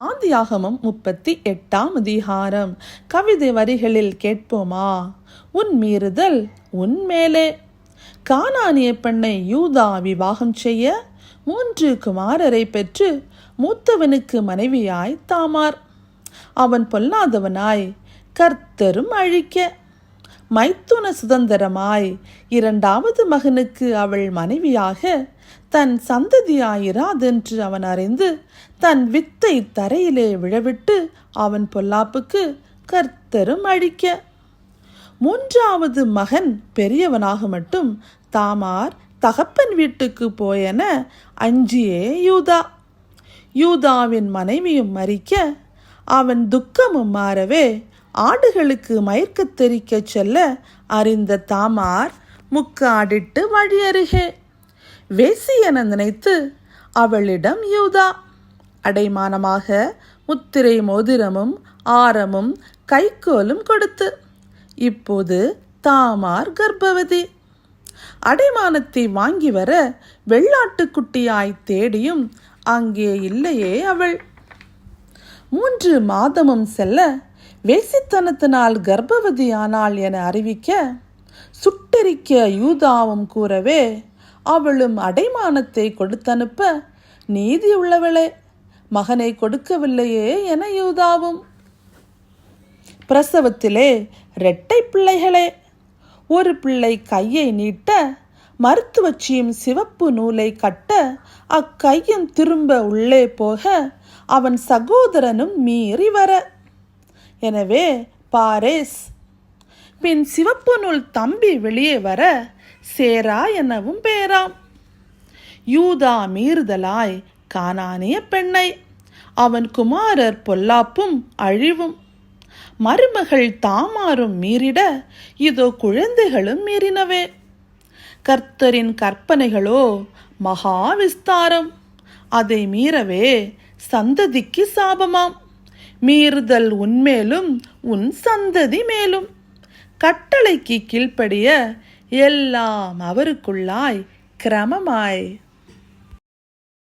ஆதியாகமம் 38ஆம் அதிகாரம். கவிதை வரிகளில் கேட்போமா? உன் மீறுதல் உன்மேலே. கானானிய பெண்ணை யூதா விவாகம் செய்ய 3 குமாரரை பெற்று மூத்தவனுக்கு மனைவியாய் தாமார். அவன் பொல்லாதவனாய் கர்த்தரும் அழிக்க மைத்துன சுதந்திரமாய் 2வது மகனுக்கு அவள் மனைவியாக தன் சந்ததியாயிராதென்று அவன் அறிந்து தன் வித்தை தரையிலே விழவிட்டு அவன் பொல்லாப்புக்கு கர்த்தரும் அழிக்க 3வது மகன் பெரியவனாக மட்டும் தாமார் தகப்பன் வீட்டுக்கு போயென அஞ்சியே யூதாவின் மனைவியும் மரிக்க அவன் துக்கமும் மாறவே ஆடுகளுக்கு மயக்க தெரிக்க செல்ல அறிந்த தாமார் முக்காடிட்டு வழியருகே வேசி என நினைத்து அவளிடம் யூதா அடைமானமாக முத்திரை மோதிரமும் ஆரமும் கைக்கோலும் கொடுத்து இப்போது தாமார் கர்ப்பவதி. அடைமானத்தை வாங்கி வர வெள்ளாட்டுக்குட்டியாய் தேடியும் அங்கே இல்லையே அவள். 3 மாதமும் செல்ல வேசித்தனத்தினால் கர்ப்பவதியானாள் என அறிவிக்க சுட்டெரிக்க யூதாவும் கூறவே அவளும் அடைமானத்தை கொடுத்தனுப்ப நீதி உள்ளவளே, மகனை கொடுக்கவில்லையே என யூதாவும். பிரசவத்திலே 2 பிள்ளைகளே. ஒரு பிள்ளை கையை நீட்ட மருத்துவச்சியும் சிவப்பு நூலை கட்ட அக்கையும் திரும்ப உள்ளே போக அவன் சகோதரனும் மீறி வர எனவே பாரேஸ். பின் சிவப்பு நூல் தம்பி வெளியே வர சேரா எனவும் பேராம். யூதா மீறுதலாய் கானானிய பெண்ணை அவன் குமாரர் பொல்லாப்பும் அழிவும். மருமகள் தாமாரும் மீறிட இதோ குழந்தைகளும் மீறினவே. கர்த்தரின் கற்பனைகளோ மகா விஸ்தாரம், அதை மீறவே சந்ததிக்கு சாபமாம். மீறுதல் உன்மேலும் உன் சந்ததி மேலும். கட்டளைக்கு கீழ்ப்படிய எல்லாம் அவருக்குள்ளாய் கிரமமாய்.